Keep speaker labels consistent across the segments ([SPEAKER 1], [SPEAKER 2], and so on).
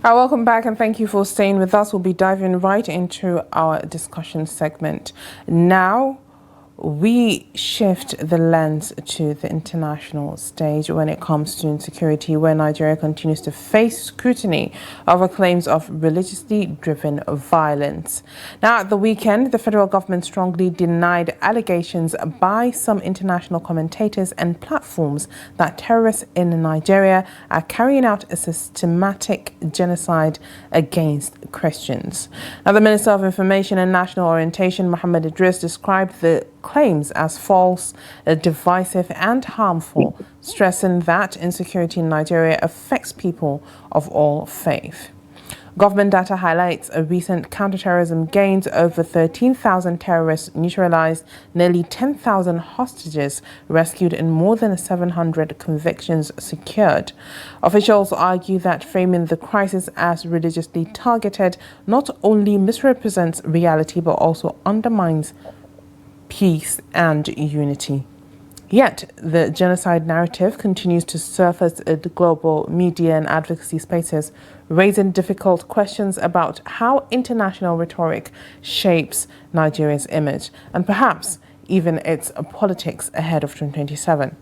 [SPEAKER 1] Welcome back and thank you for staying with us. We'll be diving right into our discussion segment. Now, we shift the lens to the international stage when it comes to insecurity, where Nigeria continues to face scrutiny over claims of religiously driven violence. Now, at the weekend, the federal government strongly denied allegations by some international commentators and platforms that terrorists in Nigeria are carrying out a systematic genocide against Christians. Now, the Minister of Information and National Orientation, Mohammed Idris, described the claims as false, divisive and harmful, stressing that insecurity in Nigeria affects people of all faith. Government data highlights a recent counterterrorism gains. Over 13,000 terrorists neutralized, nearly 10,000 hostages rescued, and more than 700 convictions secured. Officials argue that framing the crisis as religiously targeted not only misrepresents reality but also undermines peace and unity. Yet, the genocide narrative continues to surface in global media and advocacy spaces, raising difficult questions about how international rhetoric shapes Nigeria's image and perhaps even its politics ahead of 2027.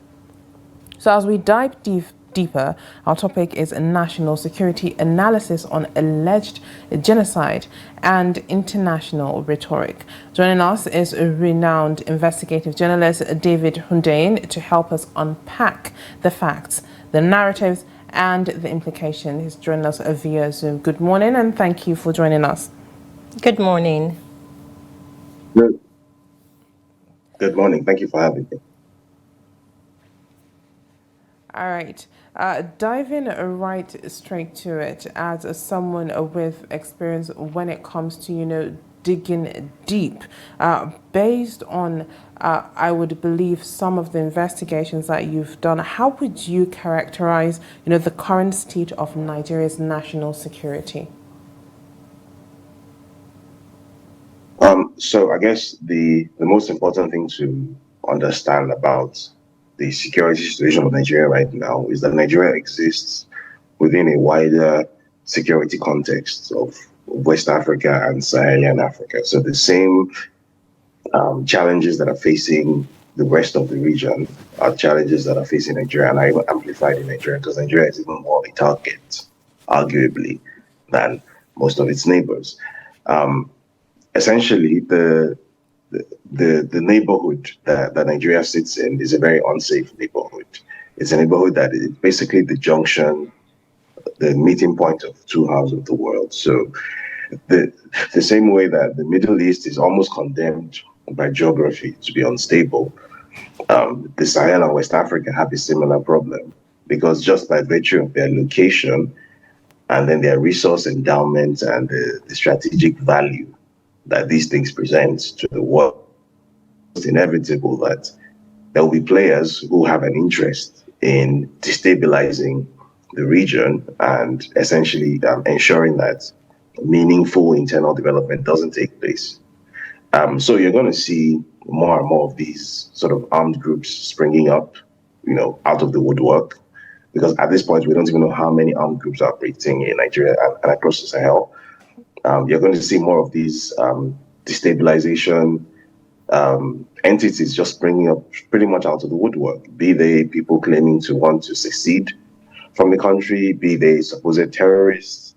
[SPEAKER 1] So as we dive deeper, our topic is a national security analysis on alleged genocide and international rhetoric. Joining us is a renowned investigative journalist, David Hundeyin, to help us unpack the facts, the narratives, and the implications. He's joining us via Zoom. Good morning, and thank you for joining us.
[SPEAKER 2] Good morning.
[SPEAKER 3] Good morning. Thank you for having me.
[SPEAKER 1] All right. Diving right straight to it, as someone with experience when it comes to, digging deep, based on, I would believe, some of the investigations that you've done, how would you characterize, the current state of Nigeria's national security?
[SPEAKER 3] So I guess the most important thing to understand about the security situation of Nigeria right now is that Nigeria exists within a wider security context of West Africa and Saharan Africa. So the same challenges that are facing the rest of the region are challenges that are facing Nigeria, and are even amplified in Nigeria because Nigeria is even more of a target, arguably, than most of its neighbors. Essentially, the neighborhood that Nigeria sits in is a very unsafe neighborhood. It's a neighborhood that is basically the junction, the meeting point of two halves of the world. So the same way that the Middle East is almost condemned by geography to be unstable, the Sahel and West Africa have a similar problem because just by virtue of their location and then their resource endowment and the strategic value that these things present to the world, it's inevitable that there will be players who have an interest in destabilizing the region and essentially ensuring that meaningful internal development doesn't take place. So you're going to see more and more of these sort of armed groups springing up, out of the woodwork, because at this point we don't even know how many armed groups are operating in Nigeria and across the Sahel. You're going to see more of these destabilization entities just springing up pretty much out of the woodwork, be they people claiming to want to secede from the country, be they supposed terrorists,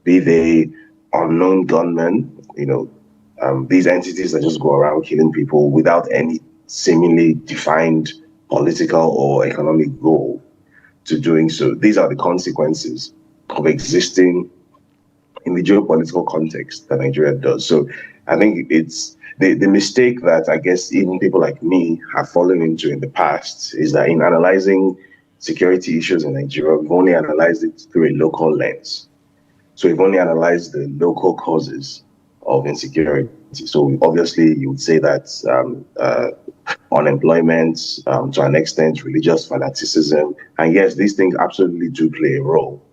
[SPEAKER 3] be they unknown gunmen, these entities that just go around killing people without any seemingly defined political or economic goal to doing so. These are the consequences of existing in the geopolitical context that Nigeria does. So I think it's the mistake that I guess even people like me have fallen into in the past is that in analyzing security issues in Nigeria, we've only analyzed it through a local lens. So we've only analyzed the local causes of insecurity. So obviously you would say that unemployment, to an extent, religious fanaticism, and yes, these things absolutely do play a role.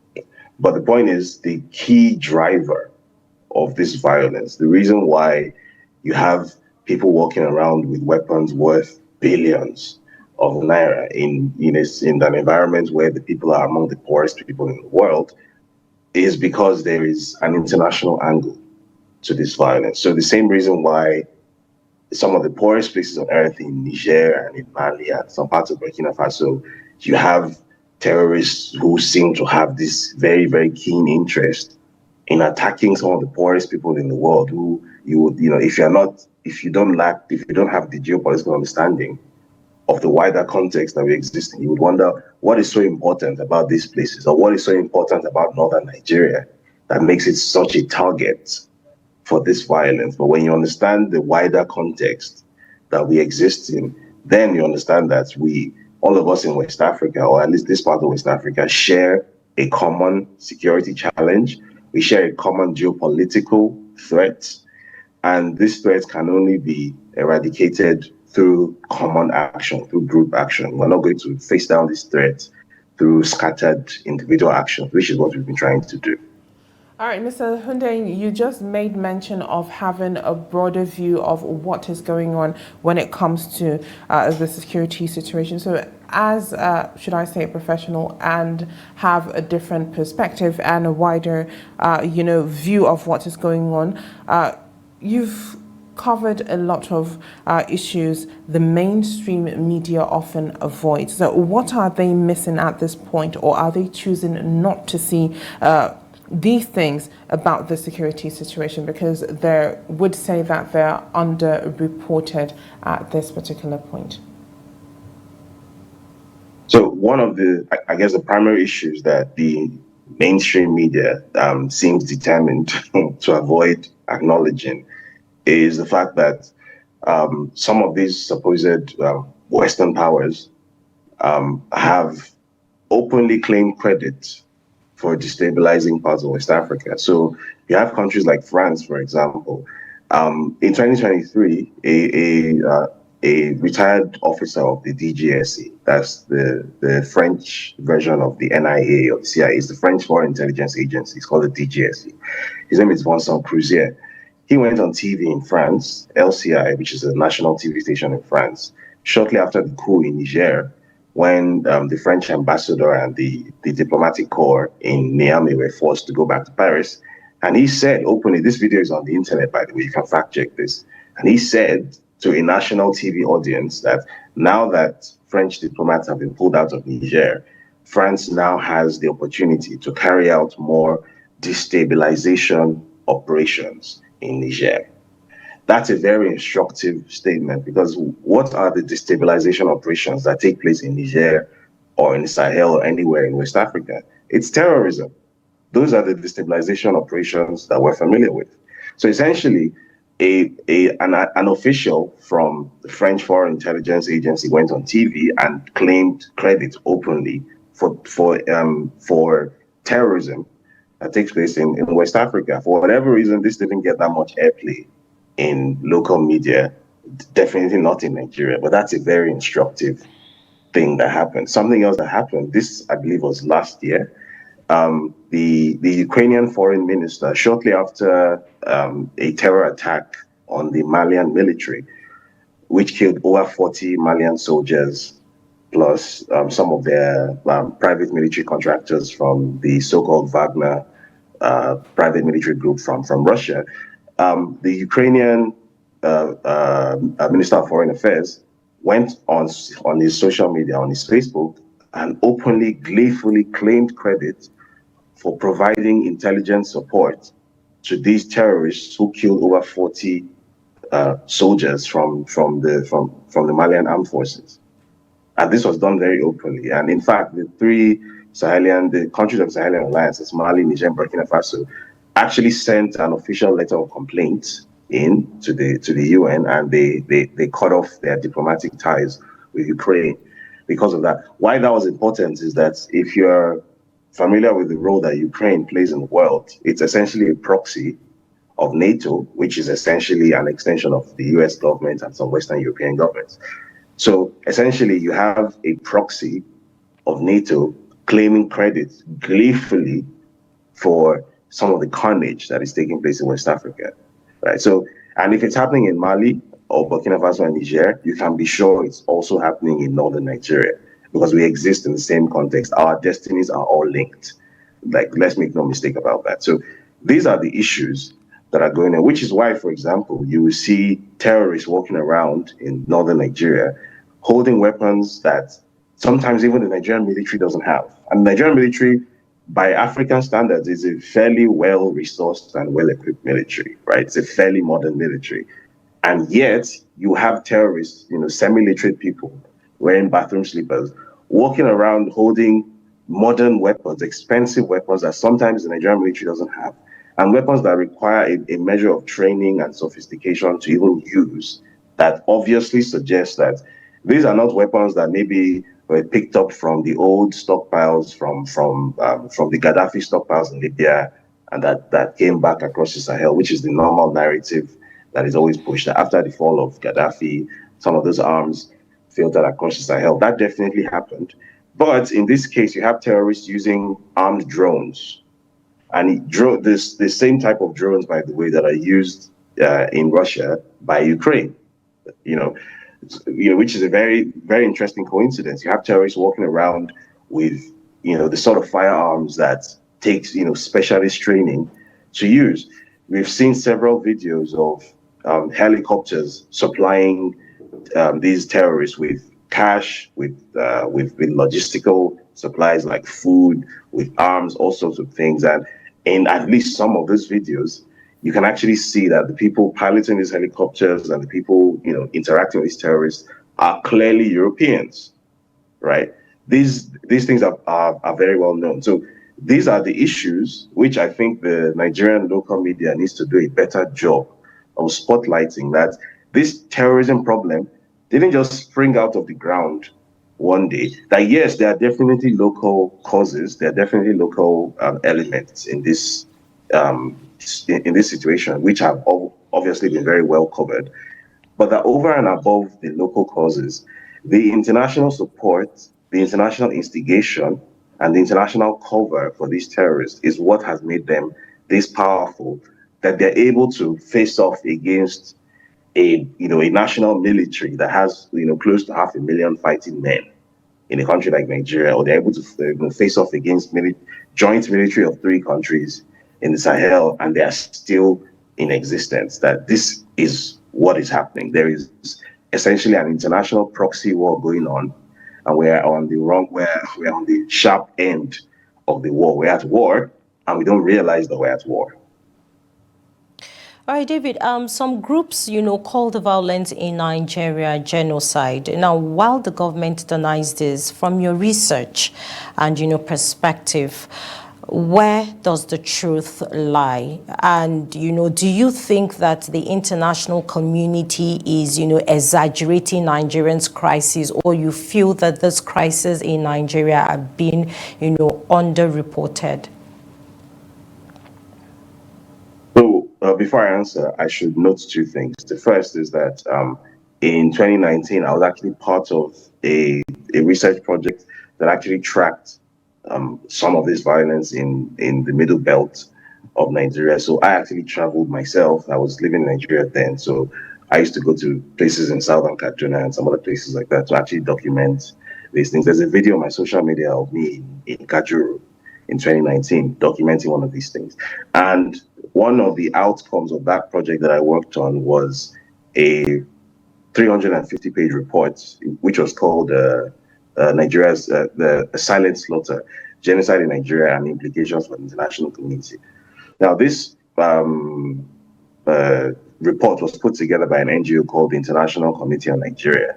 [SPEAKER 3] But the point is, the key driver of this violence, the reason why you have people walking around with weapons worth billions of naira in an environment where the people are among the poorest people in the world, is because there is an international angle to this violence. So the same reason why some of the poorest places on earth in Niger and in Mali and some parts of Burkina Faso, you have terrorists who seem to have this very, very keen interest in attacking some of the poorest people in the world who you would, if you don't have the geopolitical understanding of the wider context that we exist in, you would wonder what is so important about these places or what is so important about northern Nigeria that makes it such a target for this violence. But when you understand the wider context that we exist in, then you understand that all of us in West Africa, or at least this part of West Africa, share a common security challenge. We share a common geopolitical threat, and this threat can only be eradicated through common action, through group action. We're not going to face down this threat through scattered individual actions, which is what we've been trying to do.
[SPEAKER 1] All right, Mr. Hundeyin, you just made mention of having a broader view of what is going on when it comes to the security situation. So as, should I say, a professional and have a different perspective and a wider, view of what is going on, you've covered a lot of issues the mainstream media often avoids. So what are they missing at this point, or are they choosing not to see these things about the security situation because they would say that they're underreported at this particular point?
[SPEAKER 3] So one of the primary issues that the mainstream media seems determined to avoid acknowledging is the fact that some of these supposed Western powers have openly claimed credit for destabilizing parts of West Africa. So you have countries like France, for example. In 2023, a retired officer of the DGSE, that's the French version of the NIA or the CIA, is the French Foreign Intelligence Agency. It's called the DGSE. His name is Vincent Cruzier. He went on TV in France, LCI, which is a national TV station in France, shortly after the coup in Niger, when the French ambassador and the diplomatic corps in Niamey were forced to go back to Paris. And he said openly, this video is on the internet, by the way, you can fact check this. And he said to a national TV audience that now that French diplomats have been pulled out of Niger, France now has the opportunity to carry out more destabilization operations in Niger. That's a very instructive statement, because what are the destabilization operations that take place in Niger or in the Sahel or anywhere in West Africa? It's terrorism. Those are the destabilization operations that we're familiar with. So essentially, an official from the French Foreign Intelligence Agency went on TV and claimed credit openly for terrorism that takes place in West Africa. For whatever reason, this didn't get that much airplay in local media, definitely not in Nigeria, but that's a very instructive thing that happened. Something else that happened, this I believe was last year, the Ukrainian foreign minister, shortly after a terror attack on the Malian military, which killed over 40 Malian soldiers, plus some of their private military contractors from the so-called Wagner private military group from Russia. The Ukrainian Minister of Foreign Affairs went on his social media, on his Facebook, and openly, gleefully claimed credit for providing intelligence support to these terrorists who killed over 40 soldiers from the Malian armed forces. And this was done very openly. And in fact, the countries of the Sahelian Alliance, as Mali, Niger, and Burkina Faso, actually sent an official letter of complaint in to the UN, and they cut off their diplomatic ties with Ukraine because of that. Why that was important is that if you're familiar with the role that Ukraine plays in the world, it's essentially a proxy of NATO, which is essentially an extension of the US government and some Western European governments. So essentially, you have a proxy of NATO claiming credit gleefully for some of the carnage that is taking place in West Africa, right? So, and if it's happening in Mali or Burkina Faso and Niger, you can be sure it's also happening in northern Nigeria, because we exist in the same context. Our destinies are all linked. Like, let's make no mistake about that. So these are the issues that are going on, which is why, for example, you will see terrorists walking around in northern Nigeria holding weapons that sometimes even the Nigerian military doesn't have. And the Nigerian military, by African standards, is a fairly well-resourced and well-equipped military, right? It's a fairly modern military. And yet you have terrorists, semi-literate people wearing bathroom slippers, walking around holding modern weapons, expensive weapons that sometimes the Nigerian military doesn't have, and weapons that require a measure of training and sophistication to even use, that obviously suggests that these are not weapons that maybe were picked up from the old stockpiles from the Gaddafi stockpiles in Libya, and that came back across the Sahel, which is the normal narrative that is always pushed. After the fall of Gaddafi, some of those arms filtered across the Sahel. That definitely happened. But in this case, you have terrorists using armed drones. And the same type of drones, by the way, that are used in Russia by Ukraine, you know, which is a very, very interesting coincidence. You have terrorists walking around with, the sort of firearms that takes, specialist training to use. We've seen several videos of helicopters supplying these terrorists with cash, with logistical supplies like food, with arms, all sorts of things. And in at least some of those videos, you can actually see that the people piloting these helicopters and the people, interacting with these terrorists are clearly Europeans, right? These things are very well known. So these are the issues which I think the Nigerian local media needs to do a better job of spotlighting, that this terrorism problem didn't just spring out of the ground one day. That yes, there are definitely local causes, there are definitely local elements um, in this situation, which have obviously been very well covered. But that over and above the local causes, the international support, the international instigation, and the international cover for these terrorists is what has made them this powerful, that they're able to face off against a national military that has close to 500,000 fighting men in a country like Nigeria, or they're able to face off against joint military of three countries in the Sahel, and they are still in existence. That this is what is happening. There is essentially an international proxy war going on, and we're on the sharp end of the war. We're at war, and we don't realize that we're at war.
[SPEAKER 2] All right, David, some groups, call the violence in Nigeria genocide. Now, while the government denies this, from your research and, perspective, where does the truth lie? And, do you think that the international community is, exaggerating Nigerians' crisis, or you feel that this crisis in Nigeria are being, underreported?
[SPEAKER 3] Before I answer, I should note two things. The first is that in 2019, I was actually part of a research project that actually tracked some of this violence in the middle belt of Nigeria. So I actually traveled myself. I was living in Nigeria then. So I used to go to places in Southern Kaduna and some other places like that to actually document these things. There's a video on my social media of me in Kajuru in 2019 documenting one of these things. And one of the outcomes of that project that I worked on was a 350-page report, which was called Nigeria's the Silent Slaughter, Genocide in Nigeria and Implications for the International Community. Now, this report was put together by an NGO called the International Committee on Nigeria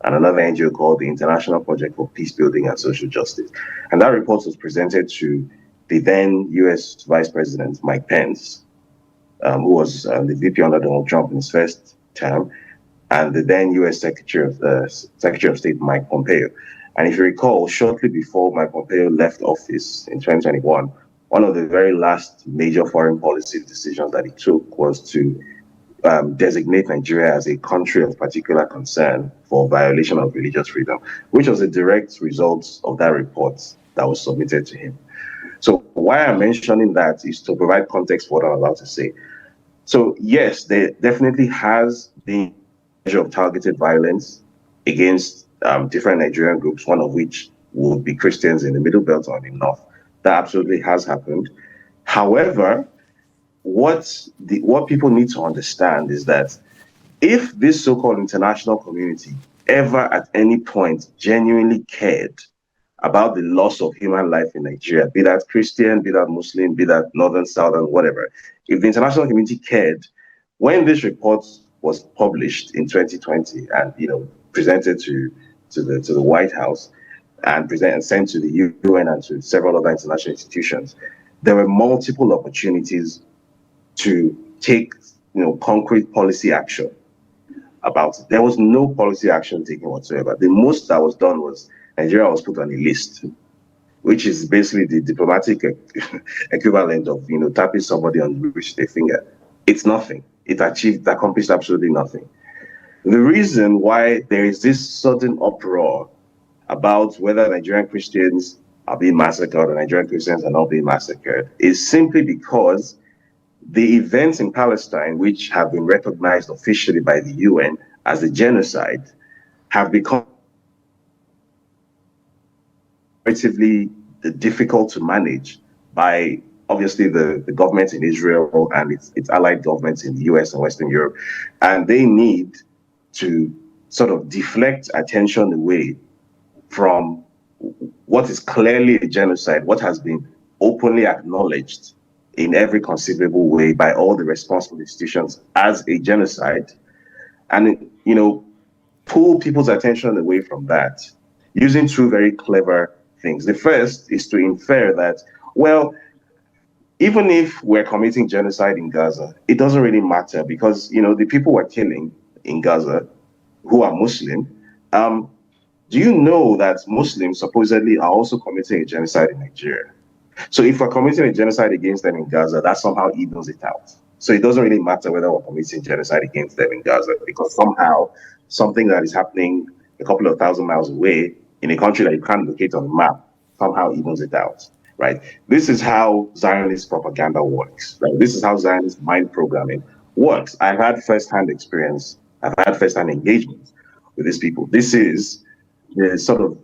[SPEAKER 3] and another NGO called the International Project for Peace Building and Social Justice. And that report was presented to the then US Vice President, Mike Pence, who was the VP under Donald Trump in his first term, and the then US Secretary of State, Mike Pompeo. And if you recall, shortly before Mike Pompeo left office in 2021, one of the very last major foreign policy decisions that he took was to designate Nigeria as a country of particular concern for violation of religious freedom, which was a direct result of that report that was submitted to him. So why I'm mentioning that is to provide context for what I'm about to say. So yes, there definitely has been a measure of targeted violence against different Nigerian groups, one of which would be Christians in the Middle Belt or in the North. That absolutely has happened. However, what people need to understand is that if this so-called international community ever at any point genuinely cared about the loss of human life in Nigeria, be that Christian, be that Muslim, be that Northern, Southern, whatever, if the international community cared, when this report was published in 2020 and presented to the White House and sent to the UN and to several other international institutions, there were multiple opportunities to take concrete policy action about it. There was no policy action taken whatsoever. The most that was done was Nigeria was put on a list, which is basically the diplomatic equivalent of tapping somebody on the with their finger. It's nothing. It accomplished absolutely nothing. The reason why there is this sudden uproar about whether Nigerian Christians are being massacred or Nigerian Christians are not being massacred is simply because the events in Palestine, which have been recognized officially by the UN as a genocide, have become relatively difficult to manage by obviously the government in Israel and its allied governments in the US and Western Europe. And they need to sort of deflect attention away from what is clearly a genocide, what has been openly acknowledged in every conceivable way by all the responsible institutions as a genocide, and pull people's attention away from that using two very clever things. The first is to infer that, well, even if we're committing genocide in Gaza, it doesn't really matter because the people we're killing in Gaza who are Muslim, do you know that Muslims supposedly are also committing a genocide in Nigeria? So if we're committing a genocide against them in Gaza, that somehow evens it out. So it doesn't really matter whether we're committing genocide against them in Gaza, because somehow something that is happening a couple of thousand miles away in a country that you can't locate on the map somehow evens it out, right? This is how Zionist propaganda works, right? This is how Zionist mind programming works. I've had firsthand experience, I've had firsthand engagement with these people. This is the sort of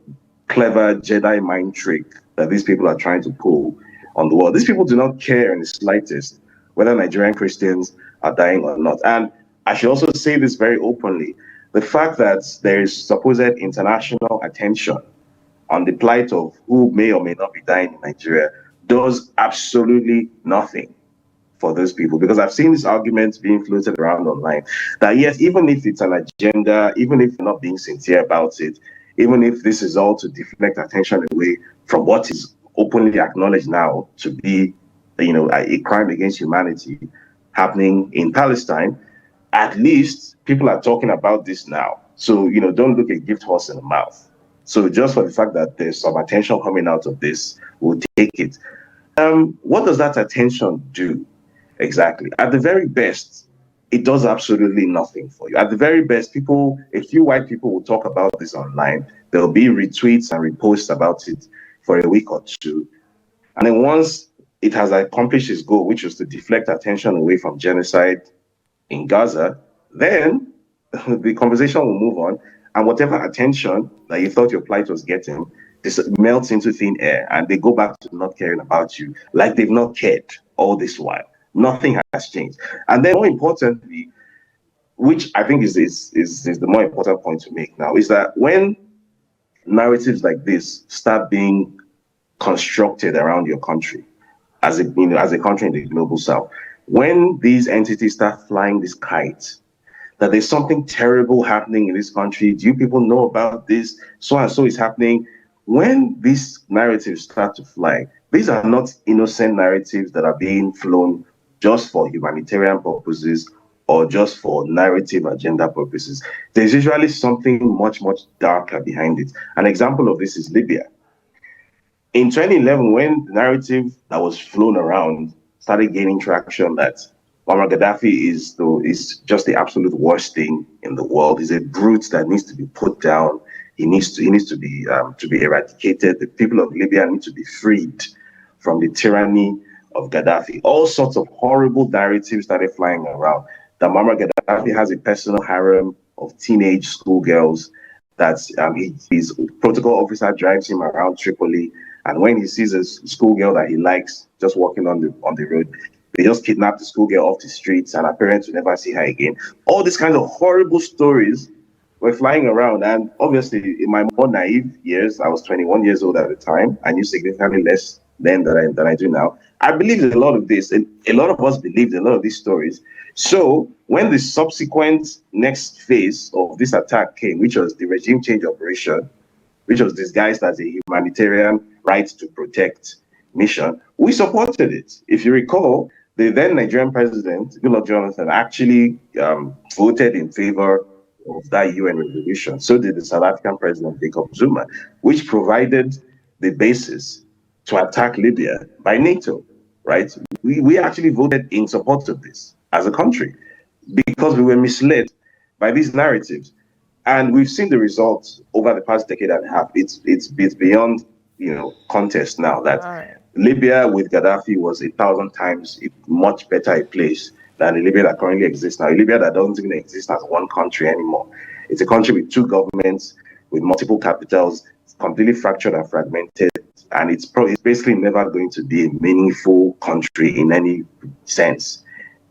[SPEAKER 3] clever Jedi mind trick that these people are trying to pull on the world. These people do not care in the slightest whether Nigerian Christians are dying or not. And I should also say this very openly. The fact that there is supposed international attention on the plight of who may or may not be dying in Nigeria does absolutely nothing for those people, because I've seen this argument being floated around online that yes, even if it's an agenda, even if you're not being sincere about it, even if this is all to deflect attention away from what is openly acknowledged now to be a crime against humanity happening in Palestine, at least people are talking about this now. So don't look a gift horse in the mouth. So just for the fact that there's some attention coming out of this, we'll take it. What does that attention do? Exactly. At the very best, it does absolutely nothing for you. At the very best, a few white people will talk about this online. There'll be retweets and reposts about it for a week or two. And then once it has accomplished its goal, which was to deflect attention away from genocide in Gaza, then the conversation will move on. And whatever attention that you thought your plight was getting, this melts into thin air and they go back to not caring about you, like they've not cared all this while. Nothing has changed. And then more importantly, which I think is the more important point to make now, is that when narratives like this start being constructed around your country, as a country in the global south, when these entities start flying this kite, that there's something terrible happening in this country, do you people know about this? So and so is happening. When these narratives start to fly, these are not innocent narratives that are being flown just for humanitarian purposes or just for narrative agenda purposes. There's usually something much, much darker behind it. An example of this is Libya. In 2011, when the narrative that was flown around started gaining traction that Muammar Gaddafi is just the absolute worst thing in the world, he's a brute that needs to be put down, he needs to be eradicated, the people of Libya need to be freed from the tyranny of Gaddafi. All sorts of horrible narratives started flying around that Muammar Gaddafi has a personal harem of teenage schoolgirls, that his protocol officer drives him around Tripoli And when he sees a schoolgirl that he likes just walking on the road, they just kidnap the schoolgirl off the streets, and her parents will never see her again. All these kinds of horrible stories were flying around. And obviously, in my more naive years, I was 21 years old at the time. I knew significantly less then than I do now. I believed a lot of this, and a lot of us believed a lot of these stories. So when the subsequent next phase of this attack came, which was the regime change operation, which was disguised as a humanitarian right to protect mission, we supported it. If you recall, the then Nigerian president, Goodluck Jonathan, actually voted in favor of that UN resolution. So did the South African president, Jacob Zuma, which provided the basis to attack Libya by NATO, right? We actually voted in support of this as a country because we were misled by these narratives. And we've seen the results over the past decade and a half. It's beyond contest now that Libya with Gaddafi was 1,000 times much better a place than the Libya that currently exists now. A Libya that doesn't even exist as one country anymore. It's a country with two governments, with multiple capitals, completely fractured and fragmented, and it's basically never going to be a meaningful country in any sense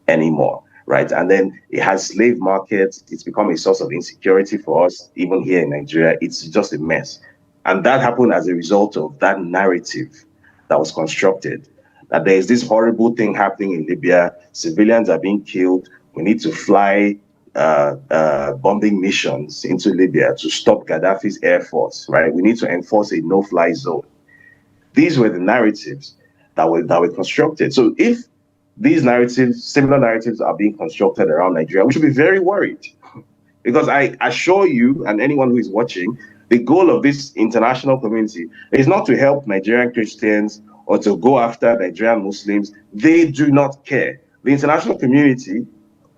[SPEAKER 3] anymore. Right. And then it has slave markets. It's become a source of insecurity for us, even here in Nigeria. It's just a mess. And that happened as a result of that narrative that was constructed, that there is this horrible thing happening in Libya. Civilians are being killed. We need to fly bombing missions into Libya to stop Gaddafi's air force. Right. We need to enforce a no-fly zone. These were the narratives that were constructed. So if these narratives, similar narratives, are being constructed around Nigeria, we should be very worried. Because I assure you, and anyone who is watching, the goal of this international community is not to help Nigerian Christians or to go after Nigerian Muslims. They do not care. The international community,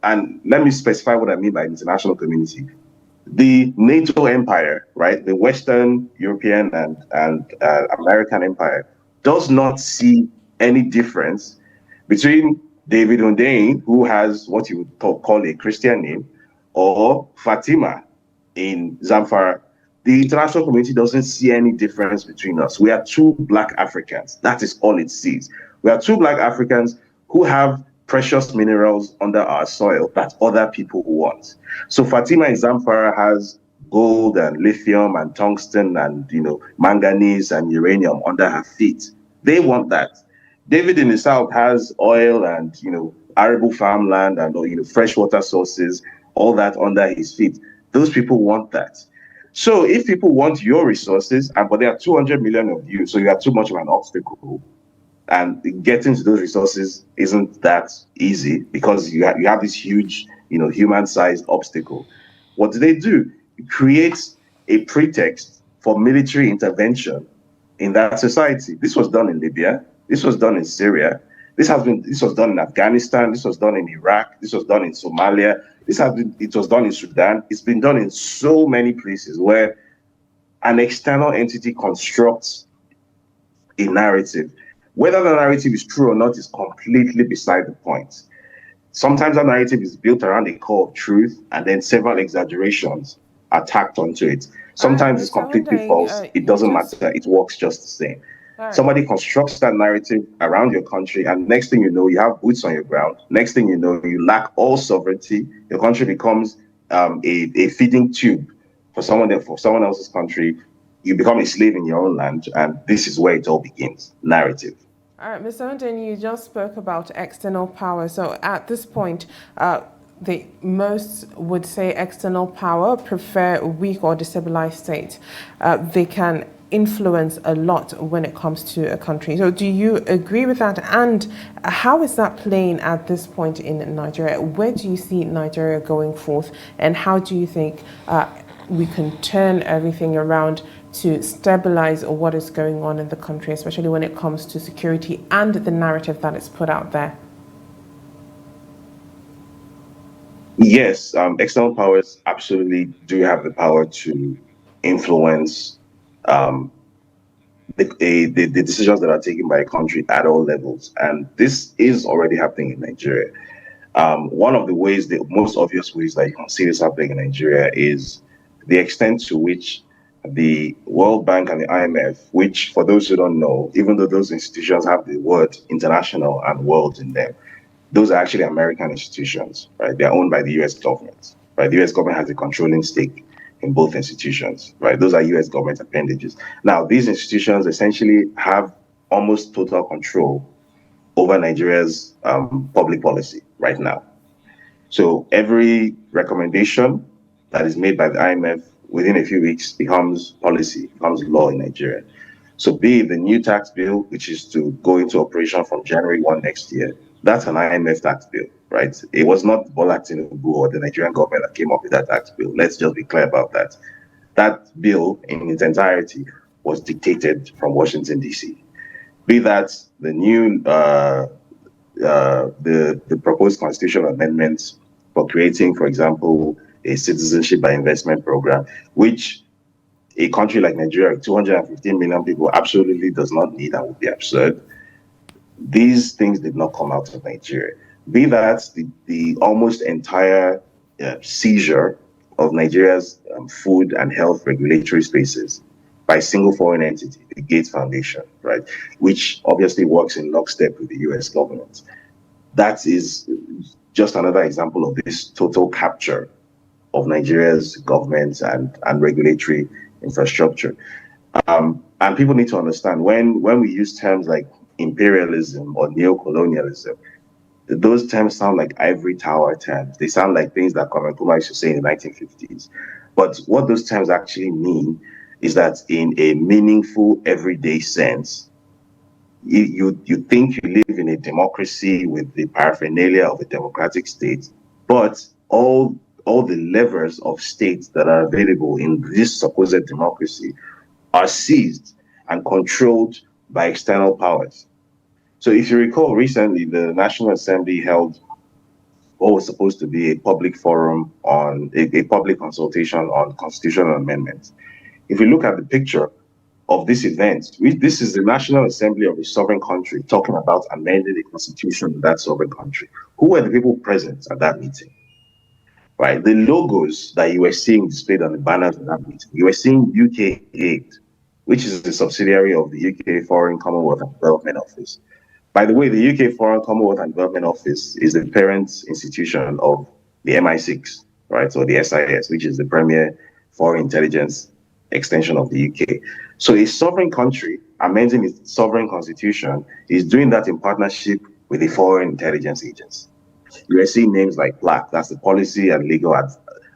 [SPEAKER 3] and let me specify what I mean by international community, the NATO empire, right, the Western European and American empire, does not see any difference between David Hundeyin, who has what you would call a Christian name, or Fatima in Zamfara. The international community doesn't see any difference between us. We are two Black Africans. That is all it sees. We are two Black Africans who have precious minerals under our soil that other people want. So Fatima in Zamfara has gold and lithium and tungsten and manganese and uranium under her feet. They want that. David in the south has oil and arable farmland and freshwater sources, all that under his feet. Those people want that. So if people want your resources, but there are 200 million of you, so you are too much of an obstacle, and getting to those resources isn't that easy because you have this huge, human-sized obstacle. What do? It creates a pretext for military intervention in that society. This was done in Libya. This was done in Syria. This was done in Afghanistan. This was done in Iraq. This was done in Somalia. It was done in Sudan. It's been done in so many places where an external entity constructs a narrative. Whether the narrative is true or not is completely beside the point. Sometimes that narrative is built around a core of truth, and then several exaggerations are tacked onto it. Sometimes it's completely false. It doesn't matter. It works just the same. Somebody constructs that narrative around your country, and next thing you know, you have boots on your ground. Next thing you know, you lack all sovereignty. Your country becomes a feeding tube for someone else's country. You become a slave in your own land, and this is where it all begins. Narrative.
[SPEAKER 1] All right, Mr. Hundeyin, you just spoke about external power. So at this point, most would say external power prefer weak or destabilized states. They can influence a lot when it comes to a country. So do you agree with that? And how is that playing at this point in Nigeria? Where do you see Nigeria going forth? And how do you think we can turn everything around to stabilize what is going on in the country, especially when it comes to security and the narrative that is put out there?
[SPEAKER 3] Yes, external powers absolutely do have the power to influence the decisions that are taken by a country at all levels. And this is already happening in Nigeria. One of the ways, the most obvious ways that you can see this happening in Nigeria is the extent to which the World Bank and the IMF, which for those who don't know, even though those institutions have the word international and world in them, those are actually American institutions, right? They're owned by the US government, right? The US government has a controlling stake in both institutions, right? Those are US government appendages. Now, these institutions essentially have almost total control over Nigeria's public policy right now. So every recommendation that is made by the IMF within a few weeks becomes policy, becomes law in Nigeria. So be it the new tax bill, which is to go into operation from January 1 next year, that's an IMF tax bill, right? It was not Bola Tinubu or the Nigerian government that came up with that tax bill. Let's just be clear about that. That bill in its entirety was dictated from Washington, D.C. Be that the new the proposed constitutional amendments for creating, for example, a citizenship by investment program, which a country like Nigeria, 215 million people, absolutely does not need and would be absurd. These things did not come out of Nigeria. Be that the almost entire seizure of Nigeria's food and health regulatory spaces by a single foreign entity, the Gates Foundation, right, which obviously works in lockstep with the US government. That is just another example of this total capture of Nigeria's government and regulatory infrastructure. And people need to understand when we use terms like imperialism or neocolonialism, those terms sound like ivory tower terms. They sound like things that Kwame Nkrumah used to say in the 1950s. But what those terms actually mean is that in a meaningful, everyday sense, you think you live in a democracy with the paraphernalia of a democratic state, but all the levers of states that are available in this supposed democracy are seized and controlled by external powers. So if you recall, recently the National Assembly held what was supposed to be a public forum on a public consultation on constitutional amendments. If you look at the picture of this event, this is the National Assembly of a sovereign country talking about amending the constitution of that sovereign country. Who were the people present at that meeting? Right, the logos that you were seeing displayed on the banners of that meeting, you were seeing UK Aid, which is the subsidiary of the UK Foreign Commonwealth and Development Office. By the way, the UK Foreign Commonwealth and Development Office is the parent institution of the MI6, right, or the SIS, which is the premier foreign intelligence extension of the UK. So a sovereign country amending its sovereign constitution is doing that in partnership with a foreign intelligence agency. You are seeing names like PLAC, that's the Policy and Legal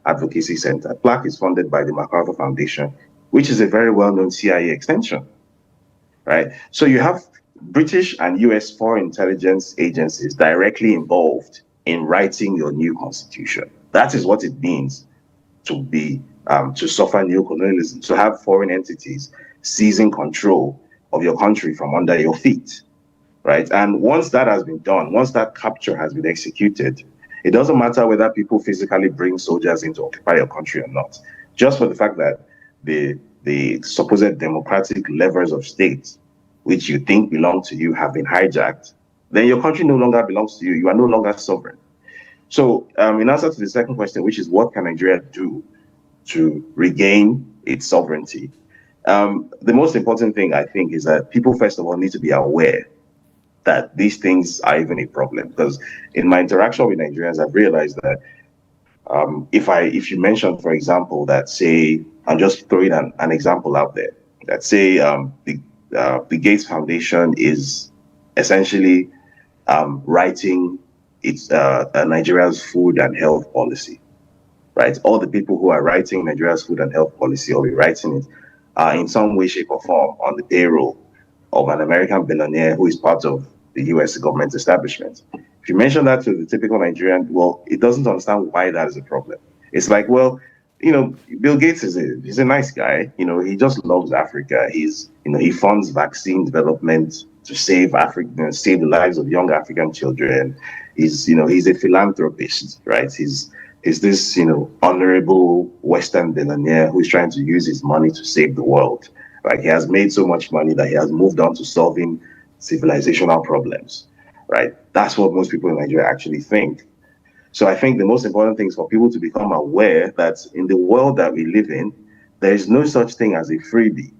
[SPEAKER 3] Advocacy Center. PLAC is funded by the MacArthur Foundation, which is a very well-known CIA extension, right? So you have British and US foreign intelligence agencies directly involved in writing your new constitution. That is what it means to be to suffer neocolonialism, to have foreign entities seizing control of your country from under your feet. Right. And once that has been done, once that capture has been executed, it doesn't matter whether people physically bring soldiers in to occupy your country or not. Just for the fact that the supposed democratic levers of state, which you think belong to you, have been hijacked, then your country no longer belongs to you. You are no longer sovereign. So in answer to the second question, which is what can Nigeria do to regain its sovereignty? The most important thing, I think, is that people, first of all, need to be aware that these things are even a problem. Because in my interaction with Nigerians, I've realized that if you mention, for example, that say, I'm just throwing an example out there, that say the Gates Foundation is essentially writing Nigeria's food and health policy, right? All the people who are writing Nigeria's food and health policy or rewriting it are in some way, shape, or form on the payroll of an American billionaire who is part of the US government establishment. If you mention that to the typical Nigerian, well, it doesn't understand why that is a problem. It's like, well, Bill Gates he's a nice guy. He just loves Africa. He funds vaccine development to save Africa, save the lives of young African children. He's a philanthropist, right? He's this, honorable Western billionaire who's trying to use his money to save the world. Like, he has made so much money that he has moved on to solving civilizational problems, right? That's what most people in Nigeria actually think. So I think the most important thing is for people to become aware that in the world that we live in, There is no such thing as a freebie.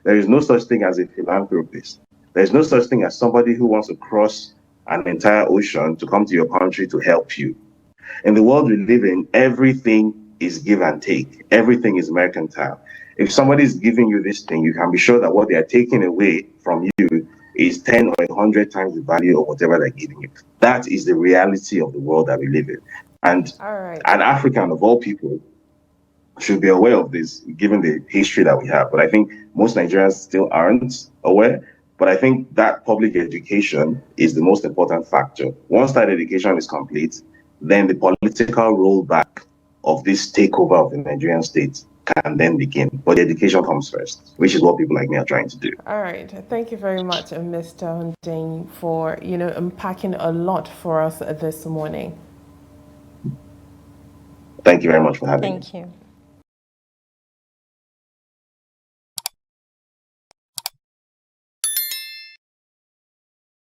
[SPEAKER 3] There is no such thing as a philanthropist. There's no such thing as somebody who wants to cross an entire ocean to come to your country to help you. In the world we live in, everything is give and take. Everything is mercantile. If somebody is giving you this thing, you can be sure that what they are taking away from you is 10 or 100 times the value of whatever they're giving you. That is the reality of the world that we live in. And
[SPEAKER 1] All right.
[SPEAKER 3] an African of all people should be aware of this, given the history that we have. But I think most Nigerians still aren't aware. But I think that public education is the most important factor. Once that education is complete, then the political rollback of this takeover of the Nigerian state can then begin. But the education comes first, which is what people like me are trying to do.
[SPEAKER 1] All right. Thank you very much, Mr. Hundeyin, for unpacking a lot for us this morning.
[SPEAKER 3] Thank you very much for having me.
[SPEAKER 2] Thank you.